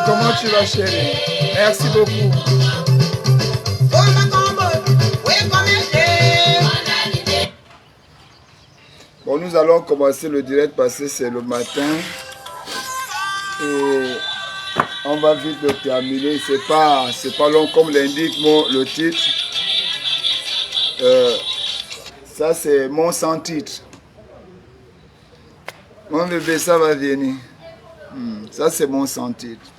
comment tu vas chérie? Merci beaucoup. Bon, nous allons commencer le direct parce que c'est le matin. Et on va vite le terminer. C'est pas long comme l'indique le titre. Ça c'est mon sans titre. Mon bébé, ça va venir. Ça c'est mon sans titre.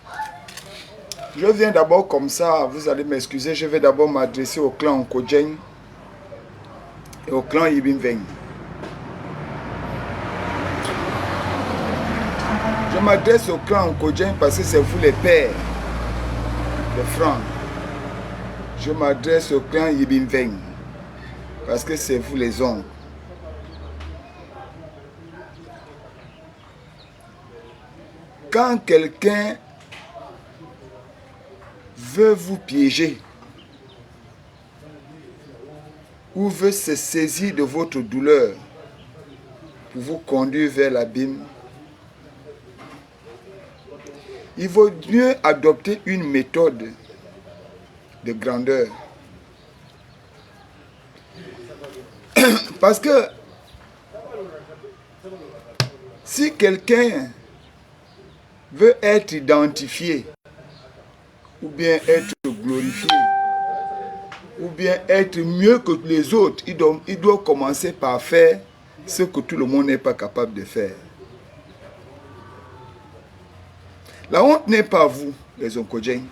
Je viens d'abord comme ça, vous allez m'excuser, je vais d'abord m'adresser au clan Nkodjeng et au clan Yibinveng. Je m'adresse au clan Nkodjeng parce que c'est vous les pères, les francs. Je m'adresse au clan Yibinveng parce que c'est vous les oncles. Quand quelqu'un veut vous piéger ou veut se saisir de votre douleur pour vous conduire vers l'abîme, il vaut mieux adopter une méthode de grandeur. Parce que si quelqu'un veut être identifié, ou bien être glorifié, ou bien être mieux que les autres, il doit commencer par faire ce que tout le monde n'est pas capable de faire. La honte n'est pas à vous, les Nkodjeng.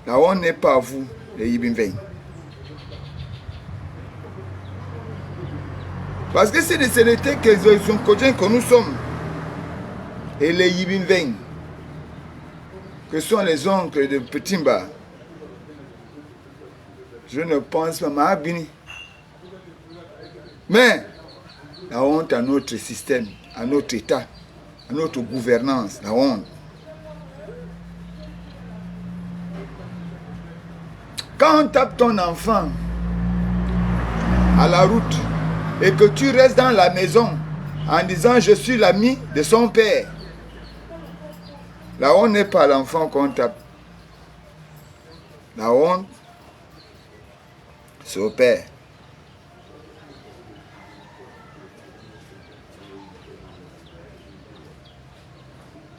La honte n'est pas à vous, les Yibinveng. Parce que si ce n'était que les Nkodjeng que nous sommes, et les Yibinveng, que sont les oncles de Petimba, je ne pense pas Mahabini. Mais la honte à notre système, à notre État, à notre gouvernance, la honte. Quand on tape ton enfant à la route et que tu restes dans la maison en disant je suis l'ami de son père, la honte n'est pas l'enfant qu'on tape. La honte, c'est au père.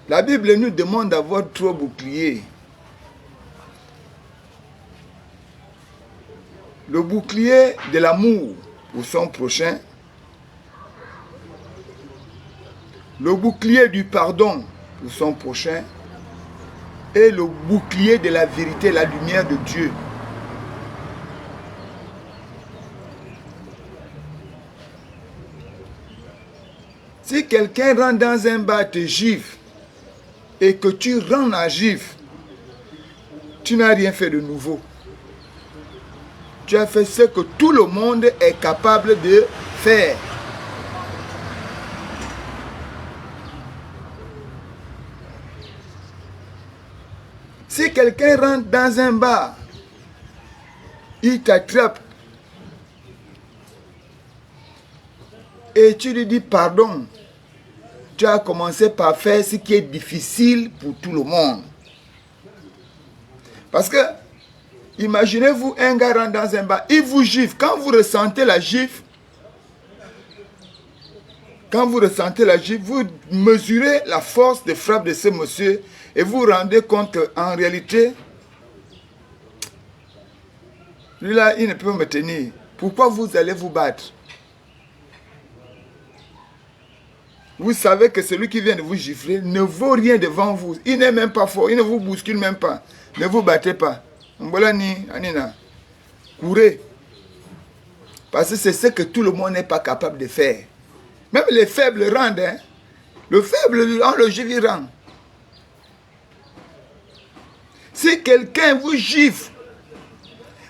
La Bible nous demande d'avoir 3 boucliers. Le bouclier de l'amour pour son prochain. Le bouclier du pardon pour son prochain. Et le bouclier de la vérité, la lumière de Dieu. Si quelqu'un rentre dans un bar te gifle et que tu rends la gifle, tu n'as rien fait de nouveau. Tu as fait ce que tout le monde est capable de faire. Si quelqu'un rentre dans un bar, il t'attrape et tu lui dis pardon, tu as commencé par faire ce qui est difficile pour tout le monde. Parce que, imaginez-vous un gars rentre dans un bar, il vous gifle. Quand vous ressentez la gifle, vous mesurez la force de frappe de ce monsieur et vous vous rendez compte qu'en réalité, lui-là, il ne peut me tenir. Pourquoi vous allez vous battre? Vous savez que celui qui vient de vous gifler ne vaut rien devant vous. Il n'est même pas fort, il ne vous bouscule même pas. Ne vous battez pas. Courez. Parce que c'est ce que tout le monde n'est pas capable de faire. Même les faibles rendent. Hein? Le faible, on le gifle, il rend. Si quelqu'un vous gifle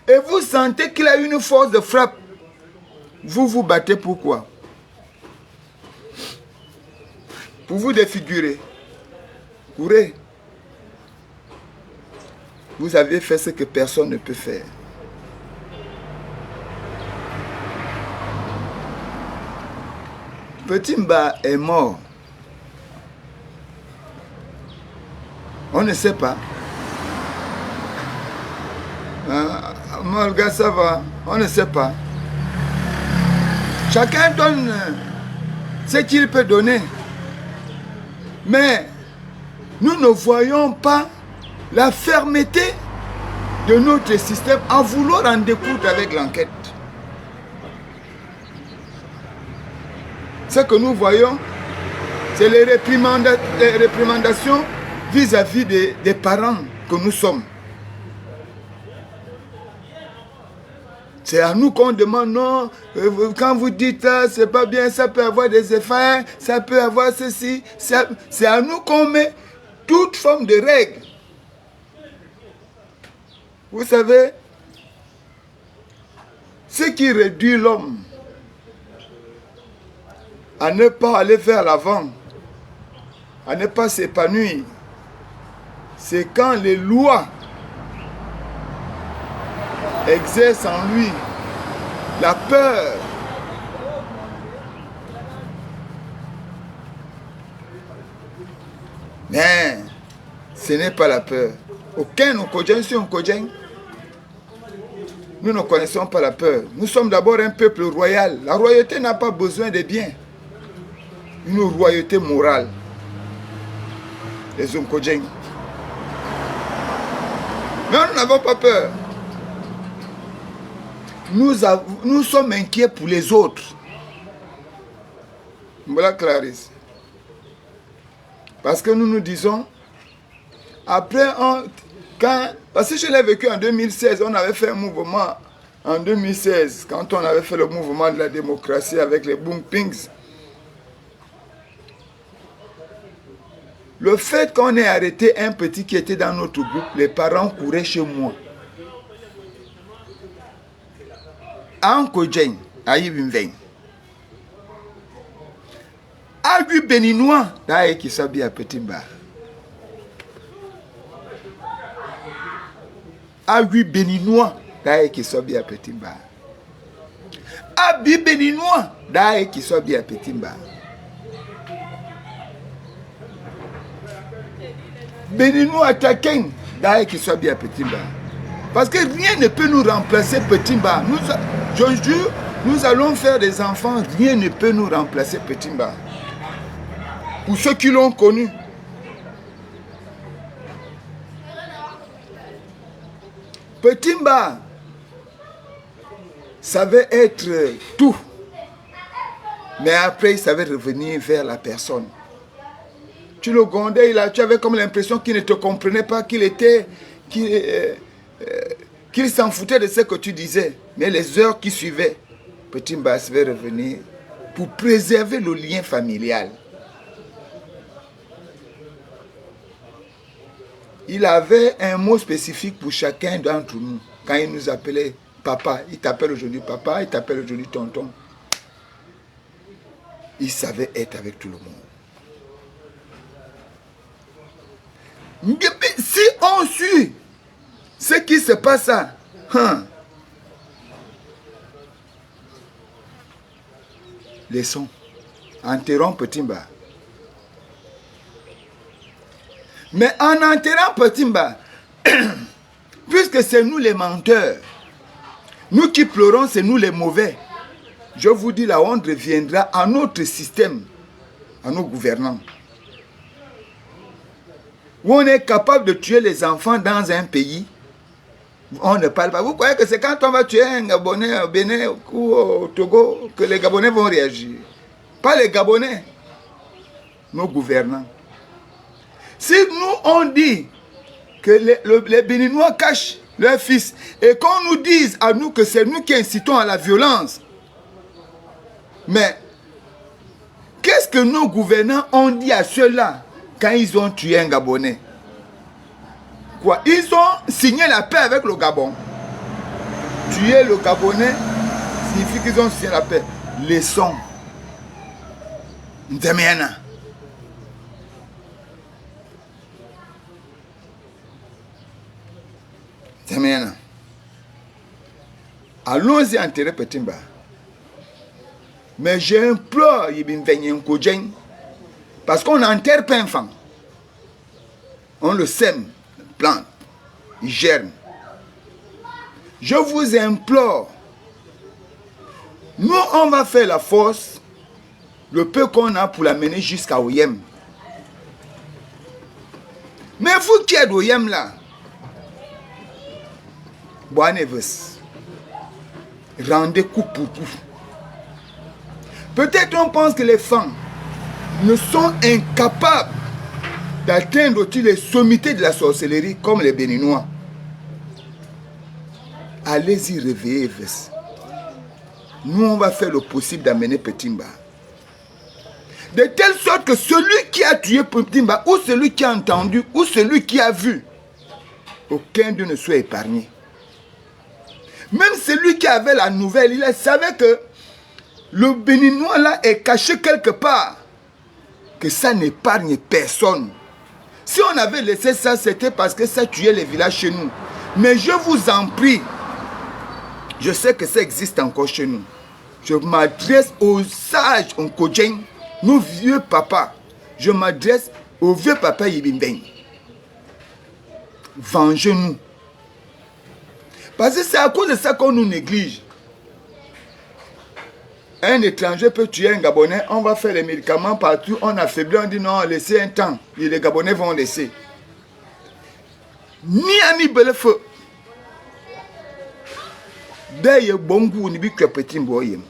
et vous sentez qu'il a une force de frappe, vous vous battez pourquoi? Pour vous défigurer. Courez. Vous avez fait ce que personne ne peut faire. Petimba est mort. ne sait pas. Mon gars, ça va, on ne sait pas. Chacun donne ce qu'il peut donner. Mais nous ne voyons pas la fermeté de notre système à vouloir en découdre avec l'enquête. Ce que nous voyons, c'est les réprimandations vis-à-vis des parents que nous sommes. C'est à nous qu'on demande, non, quand vous dites c'est pas bien, ça peut avoir des effets, ça peut avoir ceci. C'est à nous qu'on met toute forme de règles. Vous savez, ce qui réduit l'homme à ne pas aller vers l'avant, à ne pas s'épanouir, c'est quand les lois exercent en lui la peur. Mais ce n'est pas la peur. Aucun nous ne connaissons pas la peur. Nous sommes d'abord un peuple royal. La royauté n'a pas besoin de biens. Une royauté morale. Les Onkojeng. Mais nous n'avons pas peur. Nous sommes inquiets pour les autres. Voilà Clarisse. Parce que nous nous disons, après, parce que je l'ai vécu en 2016, on avait fait un mouvement en 2016, quand on avait fait le mouvement de la démocratie avec les Boom Pings. Le fait qu'on ait arrêté un petit qui était dans notre groupe, les parents couraient chez moi. Anko Jeng, Aïbimveng. Agui béninois, d'ailleurs qui s'habille à Petit Bar. Agui béninois, d'ailleurs qui s'habille à Petit Bar. Abi béninois, d'ailleurs qui s'habille à Petit Bar. Béninois attaquant, d'ailleurs qui s'habille à Petit Bar. Parce que rien ne peut nous remplacer Petit Bar. Je jure, nous allons faire des enfants, rien ne peut nous remplacer Petit Bar. Pour ceux qui l'ont connu. Petit Bar savait être tout. Mais après, il savait revenir vers la personne. Tu le gondais, tu avais comme l'impression qu'il ne te comprenait pas, qu'il s'en foutait de ce que tu disais. Mais les heures qui suivaient, Petit Bar savait revenir pour préserver le lien familial. Il avait un mot spécifique pour chacun d'entre nous. Quand il nous appelait papa, il t'appelle aujourd'hui papa, il t'appelle aujourd'hui tonton. Il savait être avec tout le monde. Si on suit ce qui se passe, laissons, enterrons Petit Bar. Mais en enterrant Petit Bar, puisque c'est nous les menteurs, nous qui pleurons, c'est nous les mauvais, je vous dis, la honte reviendra à notre système, à nos gouvernants. Où on est capable de tuer les enfants dans un pays, on ne parle pas. Vous croyez que c'est quand on va tuer un Gabonais au Bénin ou au Togo que les Gabonais vont réagir? Pas les Gabonais, nos gouvernants. Si nous on dit que les Béninois cachent leurs fils et qu'on nous dise à nous que c'est nous qui incitons à la violence, mais qu'est-ce que nos gouvernants ont dit à ceux-là quand ils ont tué un Gabonais? Quoi? Ils ont signé la paix avec le Gabon. Tuer le Gabonais signifie qu'ils ont signé la paix. Laissons. Ndemiana. Allons-y enterrer Petit Bar. Mais j'implore Yibin Venyen Kodjeng, parce qu'on n'enterre pas un enfant. On le sème, plante, il germe. Je vous implore, nous on va faire la force, le peu qu'on a pour l'amener jusqu'à Oyem. Mais vous qui êtes Oyem là, Boaneves, rendez coup pour coup. Peut-être on pense que les femmes ne sont incapables d'atteindre aussi les sommités de la sorcellerie comme les Béninois. Allez-y réveiller. Nous, on va faire le possible d'amener Petimba. De telle sorte que celui qui a tué Petimba, ou celui qui a entendu, ou celui qui a vu, aucun d'eux ne soit épargné. Même celui qui avait la nouvelle, il savait que le Béninois là est caché quelque part. Que ça n'épargne personne. Si on avait laissé ça, c'était parce que ça tuait les villages chez nous. Mais je vous en prie, je sais que ça existe encore chez nous. Je m'adresse aux sages en Kodjeng, nos vieux papas. Je m'adresse aux vieux papas Yibimbeng. Vengez-nous. Parce que c'est à cause de ça qu'on nous néglige. Un étranger peut tuer un Gabonais, on va faire les médicaments partout, on affaiblit, on dit non, laissez un temps. Et les Gabonais vont laisser. Ni ami belefeu. D'ailleurs, bon goût, ni que petit boyem.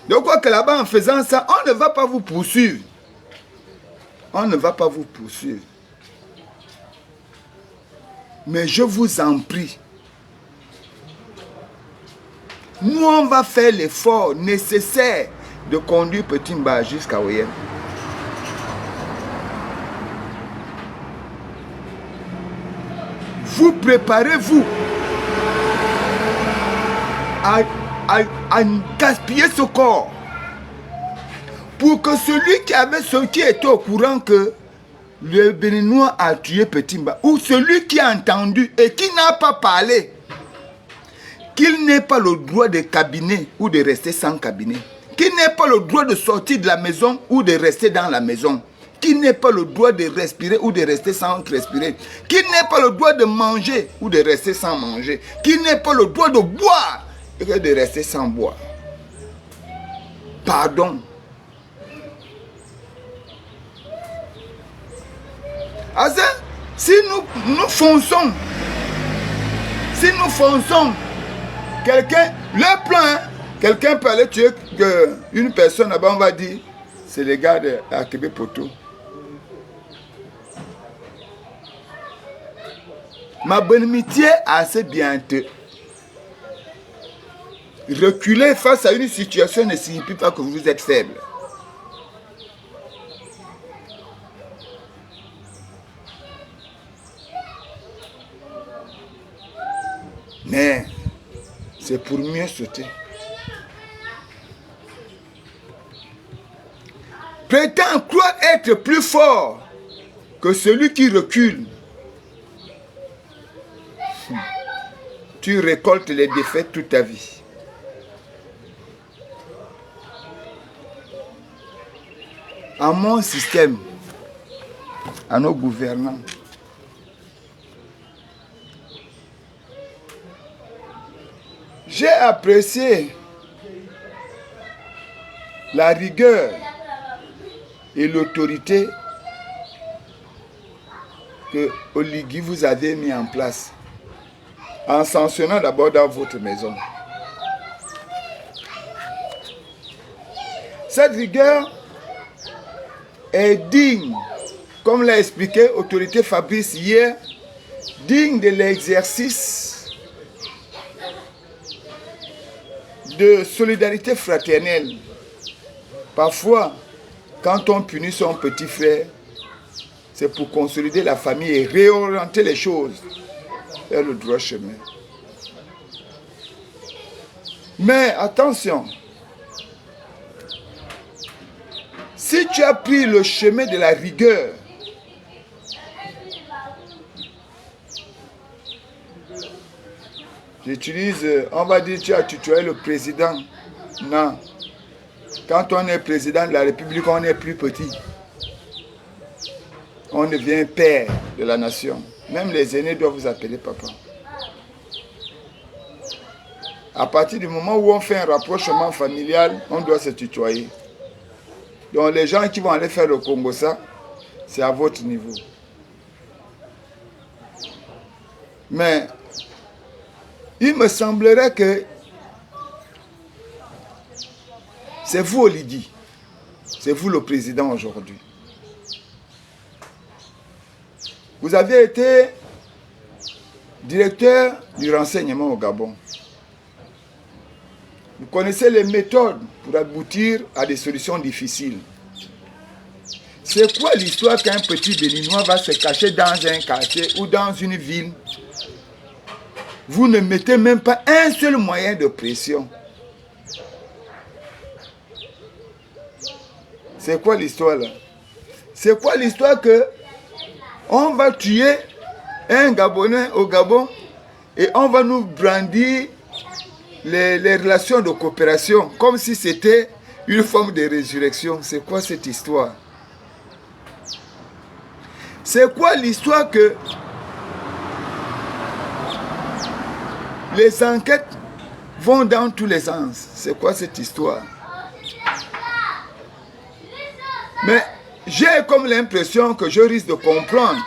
Donc, quoi que là-bas, en faisant ça, on ne va pas vous poursuivre. On ne va pas vous poursuivre. Mais je vous en prie, nous, on va faire l'effort nécessaire de conduire Petimba jusqu'à Oyem. Vous préparez-vous à gaspiller ce corps pour que celui qui était au courant que le Béninois a tué Petimba, ou celui qui a entendu et qui n'a pas parlé, qu'il n'ait pas le droit de cabinet ou de rester sans cabinet, qu'il n'ait pas le droit de sortir de la maison ou de rester dans la maison, qu'il n'ait pas le droit de respirer ou de rester sans respirer, qu'il n'ait pas le droit de manger ou de rester sans manger, qu'il n'ait pas le droit de boire et de rester sans boire. Pardon. Assez, si nous fonçons, quelqu'un, le plan, hein, quelqu'un peut aller tuer une personne là-bas, on va dire, c'est les gars de Akebe Poto. Ma bonne amitié assez bientôt. Reculer face à une situation ne signifie pas que vous êtes faible. Mais c'est pour mieux sauter. Prétends croire être plus fort que celui qui recule. Tu récoltes les défaites toute ta vie. À mon système, à nos gouvernants, j'ai apprécié la rigueur et l'autorité que Oligui vous avez mis en place en sanctionnant d'abord dans votre maison. Cette rigueur est digne, comme l'a expliqué autorité Fabrice hier, digne de l'exercice de solidarité fraternelle. Parfois, quand on punit son petit frère, c'est pour consolider la famille et réorienter les choses vers le droit chemin. Mais attention, si tu as pris le chemin de la rigueur, j'utilise, on va dire tu as tutoyé le président. Non. Quand on est président de la République, on est plus petit. on devient père de la nation. Même les aînés doivent vous appeler papa. À partir du moment où on fait un rapprochement familial, on doit se tutoyer. Donc les gens qui vont aller faire le Congo, ça, c'est à votre niveau. Mais il me semblerait que c'est vous, Olidi. C'est vous le président aujourd'hui. Vous avez été directeur du renseignement au Gabon. Vous connaissez les méthodes pour aboutir à des solutions difficiles. C'est quoi l'histoire qu'un petit Béninois va se cacher dans un quartier ou dans une ville? Vous ne mettez même pas un seul moyen de pression. C'est quoi l'histoire là? C'est quoi l'histoire que on va tuer un Gabonais au Gabon et on va nous brandir les relations de coopération comme si c'était une forme de résurrection? C'est quoi cette histoire? C'est quoi l'histoire que les enquêtes vont dans tous les sens? C'est quoi cette histoire? Mais j'ai comme l'impression que je risque de comprendre.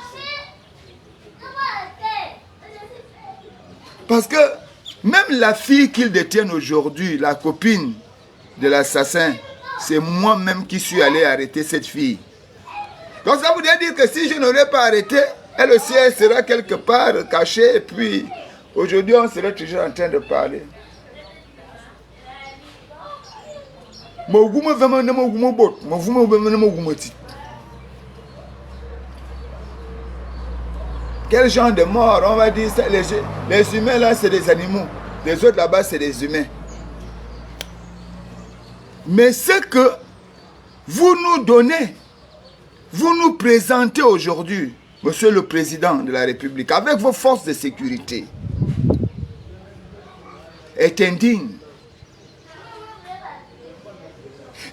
Parce que même la fille qu'ils détiennent aujourd'hui, la copine de l'assassin, c'est moi-même qui suis allé arrêter cette fille. Donc ça voudrait dire que si je n'aurais pas arrêté, elle aussi elle sera quelque part cachée et puis aujourd'hui on serait toujours en train de parler. Quel genre de mort? On va dire ça, les humains là c'est des animaux, les autres là-bas c'est des humains. Mais ce que vous nous donnez, vous nous présentez aujourd'hui, Monsieur le Président de la République, avec vos forces de sécurité, est indigne.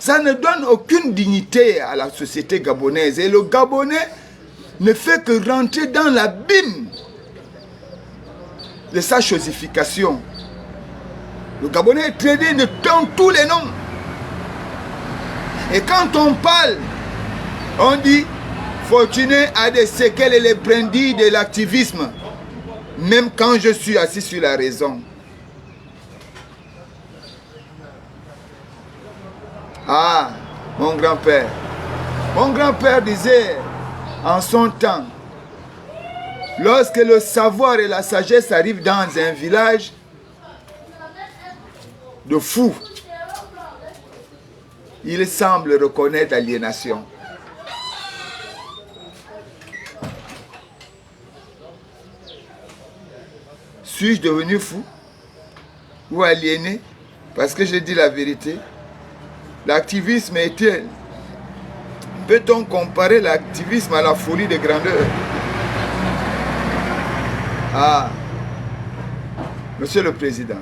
Ça ne donne aucune dignité à la société gabonaise. Et le Gabonais ne fait que rentrer dans l'abîme de sa chosification. Le Gabonais est traité de tous les noms. Et quand on parle, on dit Fortuné a des séquelles et les brindilles de l'activisme. Même quand je suis assis sur la raison. Ah, mon grand-père. Mon grand-père disait en son temps, lorsque le savoir et la sagesse arrivent dans un village de fous, il semble reconnaître l'aliénation. Suis-je devenu fou ou aliéné? Parce que je dis la vérité. L'activisme est-il? Peut-on comparer l'activisme à la folie de grandeur? Ah, Monsieur le Président,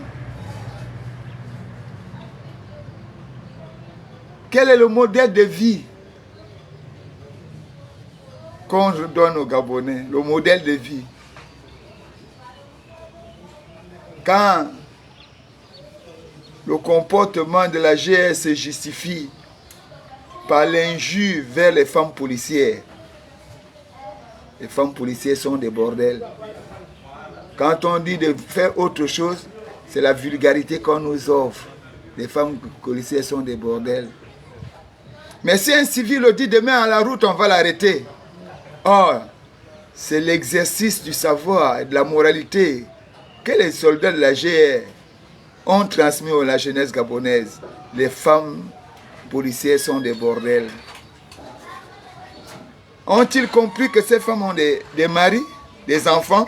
quel est le modèle de vie qu'on donne aux Gabonais? Le modèle de vie. Quand le comportement de la GS se justifie par l'injure vers les femmes policières. Les femmes policières sont des bordels. Quand on dit de faire autre chose, c'est la vulgarité qu'on nous offre. Les femmes policières sont des bordels. Mais si un civil le dit demain à la route, on va l'arrêter. Or, c'est l'exercice du savoir et de la moralité que les soldats de la GR ont transmis à la jeunesse gabonaise. Les femmes policières sont des bordels. Ont-ils compris que ces femmes ont des maris, des enfants?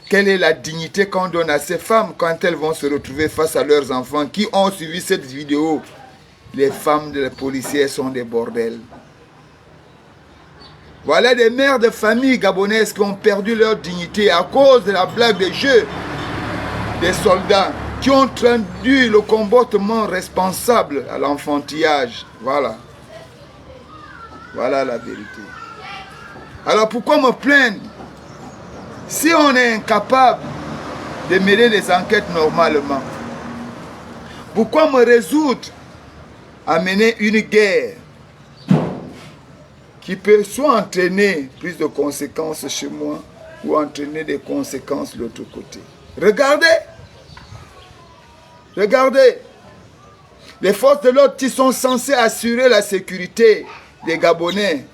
Quelle est la dignité qu'on donne à ces femmes quand elles vont se retrouver face à leurs enfants qui ont suivi cette vidéo? Les femmes de policiers sont des bordels. Voilà des mères de famille gabonaises qui ont perdu leur dignité à cause de la blague des jeux des soldats qui ont traduit le comportement responsable à l'enfantillage. Voilà. Voilà la vérité. Alors pourquoi me plaindre? Si on est incapable de mener les enquêtes normalement, pourquoi me résoudre à mener une guerre qui peut soit entraîner plus de conséquences chez moi ou entraîner des conséquences de l'autre côté? Regardez! Regardez! Les forces de l'ordre qui sont censées assurer la sécurité des Gabonais,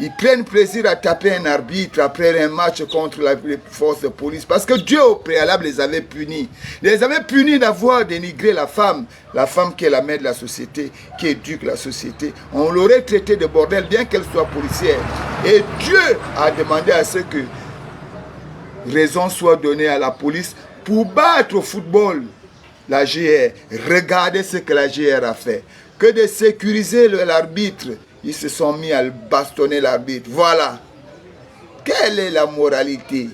ils prennent plaisir à taper un arbitre après un match contre les forces de police. Parce que Dieu au préalable les avait punis. Il les avait punis d'avoir dénigré la femme qui est la mère de la société, qui éduque la société. On l'aurait traité de bordel bien qu'elle soit policière. Et Dieu a demandé à ce que raison soit donnée à la police pour battre au football la GR. Regardez ce que la GR a fait. Que de sécuriser l'arbitre. Ils se sont mis à bastonner l'arbitre. Voilà. Quelle est la moralité?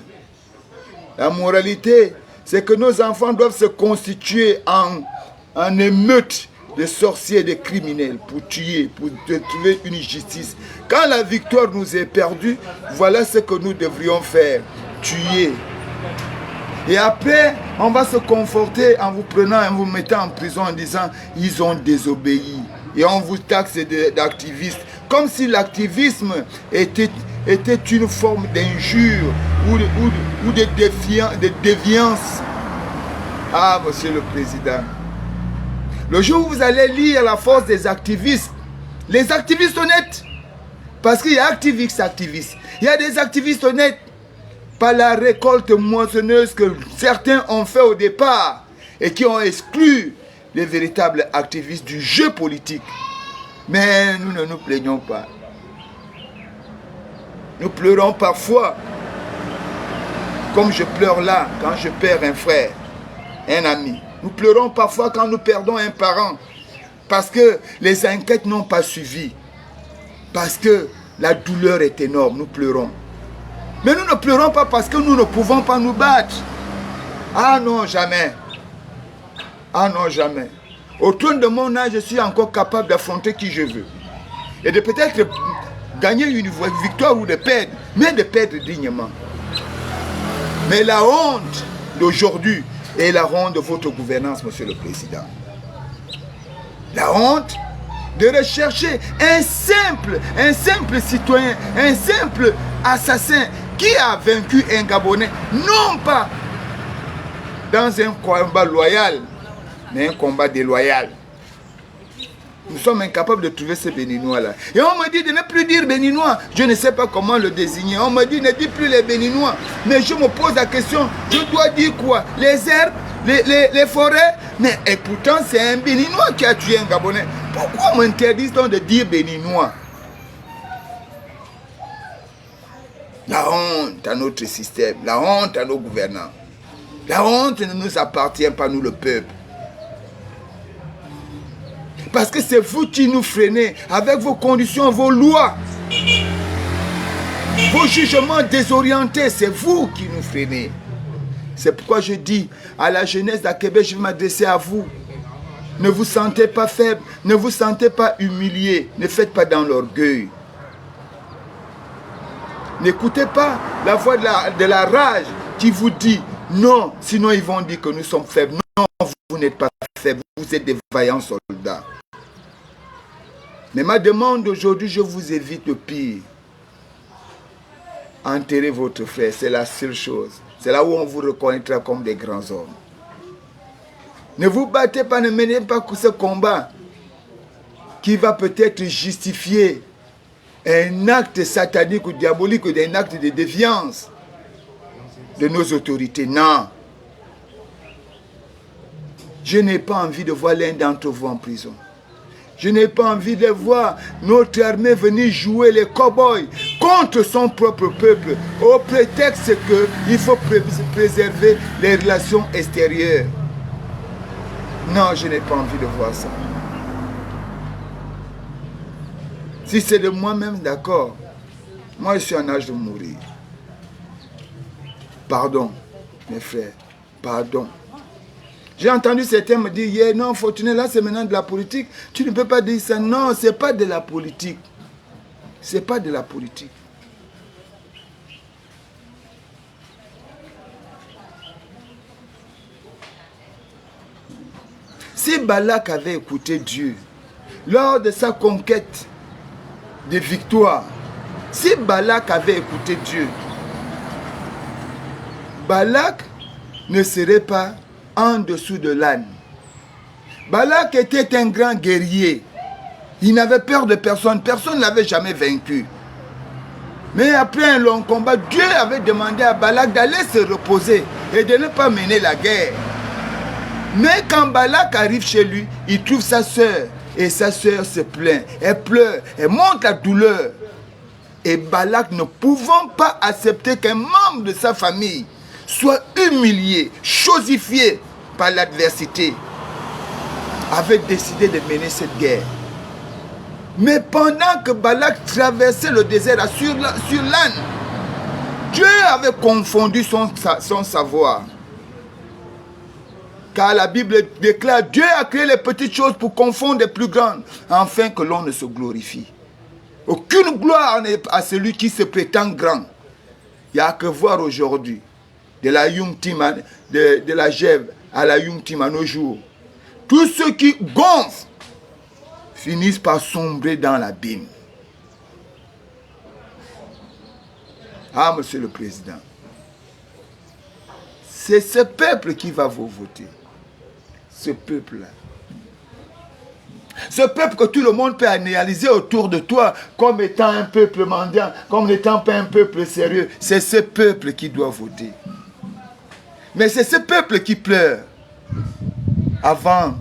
La moralité, c'est que nos enfants doivent se constituer en émeute de sorciers et de criminels pour tuer, pour trouver une justice. Quand la victoire nous est perdue, voilà ce que nous devrions faire. Tuer. Et après, on va se conforter en vous prenant, en vous mettant en prison en disant ils ont désobéi. Et on vous taxe d'activistes. Comme si l'activisme était une forme d'injure ou de déviance. Ah, monsieur le président. Le jour où vous allez lire la force des activistes, les activistes honnêtes, parce qu'il y a activistes. Il y a des activistes honnêtes. Par la récolte moissonneuse que certains ont fait au départ et qui ont exclu les véritables activistes du jeu politique. Mais nous ne nous plaignons pas. Nous pleurons parfois, comme je pleure là quand je perds un frère, un ami. Nous pleurons parfois quand nous perdons un parent, parce que les enquêtes n'ont pas suivi, parce que la douleur est énorme, nous pleurons. Mais nous ne pleurons pas parce que nous ne pouvons pas nous battre. Ah non, jamais. Ah non, jamais. Autour de mon âge, je suis encore capable d'affronter qui je veux. Et de peut-être gagner une victoire ou de perdre, mais de perdre dignement. Mais la honte d'aujourd'hui est la honte de votre gouvernance, monsieur le président. La honte de rechercher un simple citoyen, un simple assassin qui a vaincu un Gabonais, non pas dans un combat loyal, mais un combat déloyal. Nous sommes incapables de trouver ces Béninois-là. Et on me dit de ne plus dire Béninois. Je ne sais pas comment le désigner. On me dit ne dis plus les Béninois. Mais je me pose la question, je dois dire quoi? Les herbes, les forêts? Mais et pourtant c'est un Béninois qui a tué un Gabonais. Pourquoi m'interdit-on de dire Béninois? La honte à notre système, la honte à nos gouvernants. La honte ne nous appartient pas, nous le peuple. Parce que c'est vous qui nous freinez avec vos conditions, vos lois. Vos jugements désorientés, c'est vous qui nous freinez. C'est pourquoi je dis à la jeunesse d'Akébé, je vais m'adresser à vous. Ne vous sentez pas faible, ne vous sentez pas humilié, ne faites pas dans l'orgueil. N'écoutez pas la voix de la rage qui vous dit non, sinon ils vont dire que nous sommes faibles. Non, vous n'êtes pas faibles, vous êtes des vaillants soldats. Mais ma demande aujourd'hui, je vous évite le pire. Enterrez votre frère, c'est la seule chose. C'est là où on vous reconnaîtra comme des grands hommes. Ne vous battez pas, ne menez pas ce combat qui va peut-être justifier un acte satanique ou diabolique ou un acte de défiance de nos autorités. Non. Je n'ai pas envie de voir l'un d'entre vous en prison. Je n'ai pas envie de voir notre armée venir jouer les cow-boys contre son propre peuple au prétexte qu'il faut préserver les relations extérieures. Non, je n'ai pas envie de voir ça. Si c'est de moi-même, d'accord. Moi, je suis en âge de mourir. Pardon, mes frères. Pardon. J'ai entendu certains me dire hier, non, Fortuné, là, c'est maintenant de la politique. Tu ne peux pas dire ça. Non, ce n'est pas de la politique. Ce n'est pas de la politique. Si Balak avait écouté Dieu lors de sa conquête de victoire, si Balak avait écouté Dieu, Balak ne serait pas en dessous de l'âne. Balak était un grand guerrier. Il n'avait peur de personne. Personne ne l'avait jamais vaincu. Mais après un long combat, Dieu avait demandé à Balak d'aller se reposer et de ne pas mener la guerre. Mais quand Balak arrive chez lui, il trouve sa soeur. Et sa soeur se plaint. Elle pleure. Elle montre la douleur. Et Balak, ne pouvant pas accepter qu'un membre de sa famille soit humilié, chosifié par l'adversité, avait décidé de mener cette guerre. Mais pendant que Balak traversait le désert sur l'âne, Dieu avait confondu son savoir. Car la Bible déclare, Dieu a créé les petites choses pour confondre les plus grandes, afin que l'on ne se glorifie. Aucune gloire n'est à celui qui se prétend grand. Il n'y a que voir aujourd'hui, de la Yom-Tim, de la Gève à la Yom-Tim à nos jours. Tous ceux qui gonflent finissent par sombrer dans l'abîme. Ah, monsieur le président, c'est ce peuple qui va vous voter. Ce peuple-là. Ce peuple que tout le monde peut analyser autour de toi comme étant un peuple mendiant, comme n'étant pas un peuple sérieux. C'est ce peuple qui doit voter. Mais c'est ce peuple qui pleure avant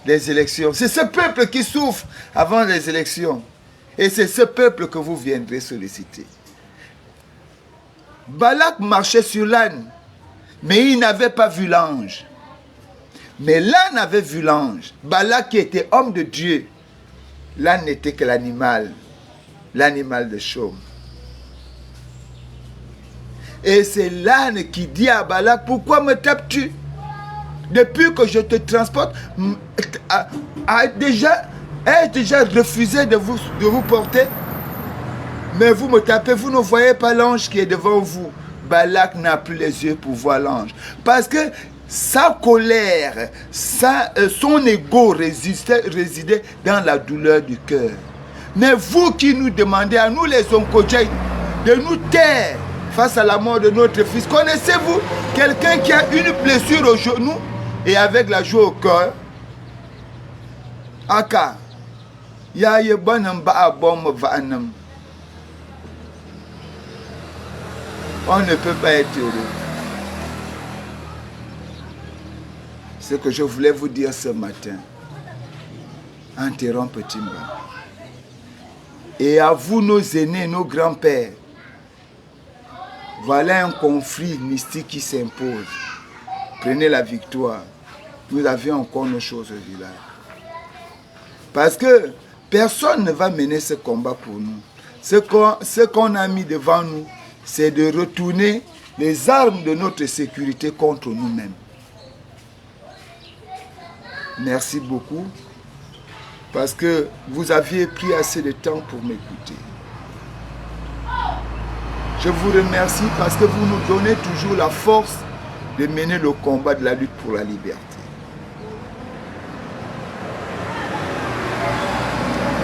les élections. C'est ce peuple qui souffre avant les élections. Et c'est ce peuple que vous viendrez solliciter. Balak marchait sur l'âne, mais il n'avait pas vu l'ange. Mais l'âne avait vu l'ange. Balak qui était homme de Dieu, l'âne n'était que l'animal de chaume. Et c'est l'âne qui dit à Balak, pourquoi me tapes-tu? Depuis que je te transporte, ai-je déjà refusé de vous porter? Mais vous me tapez, vous ne voyez pas l'ange qui est devant vous. Balak n'a plus les yeux pour voir l'ange. Parce que sa colère, son ego résidait dans la douleur du cœur. Mais vous qui nous demandez, à nous les Onkodjay, de nous taire face à la mort de notre fils, connaissez-vous quelqu'un qui a une blessure au genou et avec la joie au cœur? Aka, ya yebanam ba abom vanam. On ne peut pas être heureux. Ce que je voulais vous dire ce matin, interrompre Timba. Et à vous, nos aînés, nos grands-pères, voilà un conflit mystique qui s'impose. Prenez la victoire. Nous avions encore nos choses au village. Parce que personne ne va mener ce combat pour nous. Ce qu'on a mis devant nous, c'est de retourner les armes de notre sécurité contre nous-mêmes. Merci beaucoup, parce que vous aviez pris assez de temps pour m'écouter. Je vous remercie parce que vous nous donnez toujours la force de mener le combat de la lutte pour la liberté.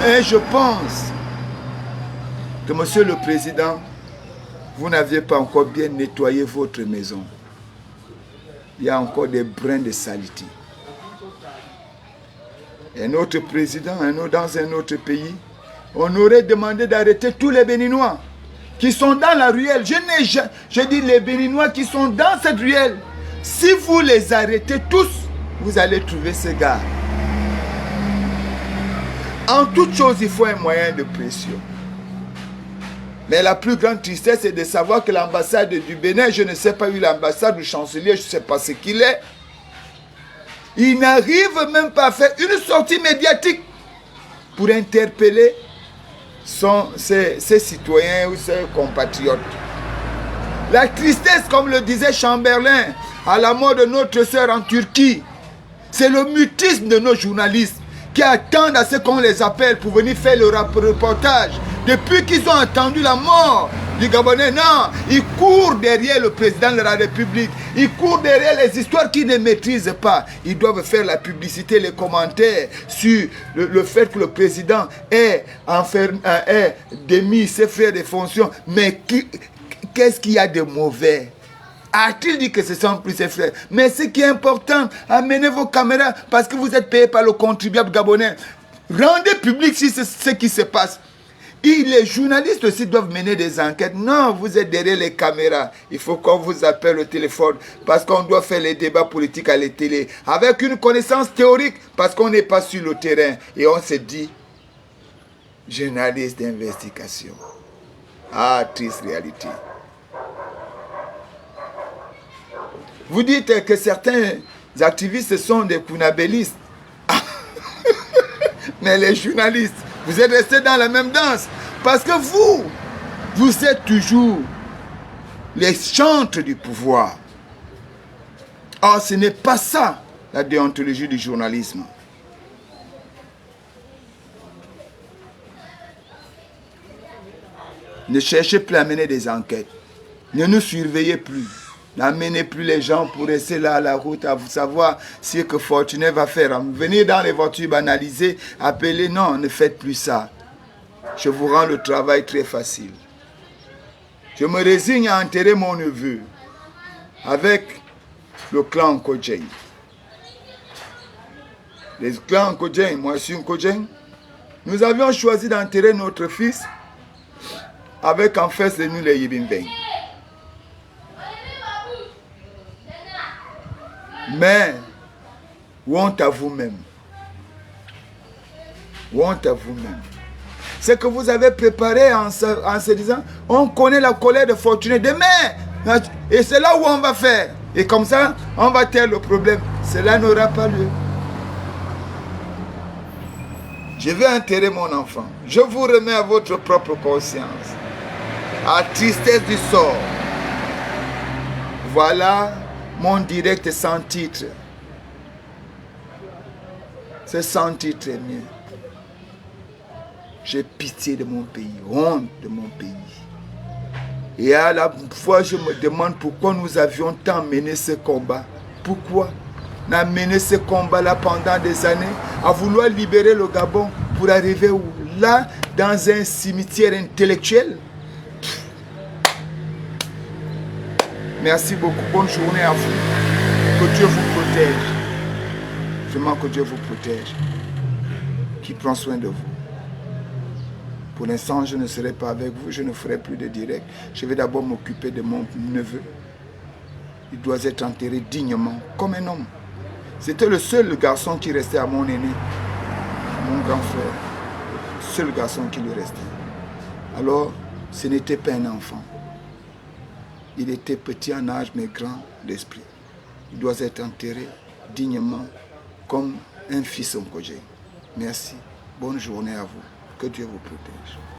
Et je pense que, Monsieur le Président, vous n'aviez pas encore bien nettoyé votre maison. Il y a encore des brins de saleté. Un autre président, dans un autre pays, on aurait demandé d'arrêter tous les Béninois qui sont dans la ruelle. Je dis les Béninois qui sont dans cette ruelle. Si vous les arrêtez tous, vous allez trouver ce gars. En toute chose, il faut un moyen de pression. Mais la plus grande tristesse, c'est de savoir que l'ambassade du Bénin, je ne sais pas où l'ambassade du chancelier, je ne sais pas ce qu'il est. Il n'arrive même pas à faire une sortie médiatique pour interpeller ses citoyens ou ses compatriotes. La tristesse, comme le disait Chamberlain, à la mort de notre sœur en Turquie, c'est le mutisme de nos journalistes qui attendent à ce qu'on les appelle pour venir faire le reportage. Depuis qu'ils ont entendu la mort du Gabonais, non, ils courent derrière le président de la République. Ils courent derrière les histoires qu'ils ne maîtrisent pas. Ils doivent faire la publicité, les commentaires sur le fait que le président est démis ses frères de fonction. Mais qu'est-ce qu'il y a de mauvais? A-t-il dit que ce sont plus ses frères? Mais ce qui est important, amenez vos caméras parce que vous êtes payés par le contribuable gabonais. Rendez public si c'est ce qui se passe. Et les journalistes aussi doivent mener des enquêtes. Non, vous êtes derrière les caméras. Il faut qu'on vous appelle au téléphone parce qu'on doit faire les débats politiques à la télé avec une connaissance théorique parce qu'on n'est pas sur le terrain. Et on se dit, journaliste d'investigation. Ah, triste réalité. Vous dites que certains activistes sont des kunabélistes. Mais les journalistes, vous êtes restés dans la même danse. Parce que vous êtes toujours les chantres du pouvoir. Or, ce n'est pas ça, la déontologie du journalisme. Ne cherchez plus à mener des enquêtes. Ne nous surveillez plus. N'amenez plus les gens pour rester là à la route à vous savoir ce que Fortuné va faire. Venez dans les voitures banalisées, appelez. Non, ne faites plus ça. Je vous rends le travail très facile. Je me résigne à enterrer mon neveu avec le clan Nkodjeng. Les clans Nkodjeng, moi je suis Nkodjeng. Nous avions choisi d'enterrer notre fils avec en face de nous les Yibinbeng. Mais, honte à vous-même. Honte à vous-même. C'est que vous avez préparé en se disant, on connaît la colère de Fortuné demain. Et c'est là où on va faire. Et comme ça, on va taire le problème. Cela n'aura pas lieu. Je vais enterrer mon enfant. Je vous remets à votre propre conscience. À tristesse du sort. Voilà mon direct sans titre. C'est sans titre mieux. J'ai pitié de mon pays, honte de mon pays. Et à la fois, je me demande pourquoi nous avions tant mené ce combat. Pourquoi? On a mené ce combat-là pendant des années, à vouloir libérer le Gabon pour arriver où? Là, dans un cimetière intellectuel. Merci beaucoup. Bonne journée à vous. Que Dieu vous protège. Vraiment que Dieu vous protège. Qui prend soin de vous. Pour l'instant, je ne serai pas avec vous. Je ne ferai plus de direct. Je vais d'abord m'occuper de mon neveu. Il doit être enterré dignement, comme un homme. C'était le seul garçon qui restait à mon aîné. Mon grand frère. Le seul garçon qui lui restait. Alors, ce n'était pas un enfant. Il était petit en âge, mais grand d'esprit. Il doit être enterré dignement, comme un fils Nkodjeng. Merci. Bonne journée à vous. Que Dieu vous protège.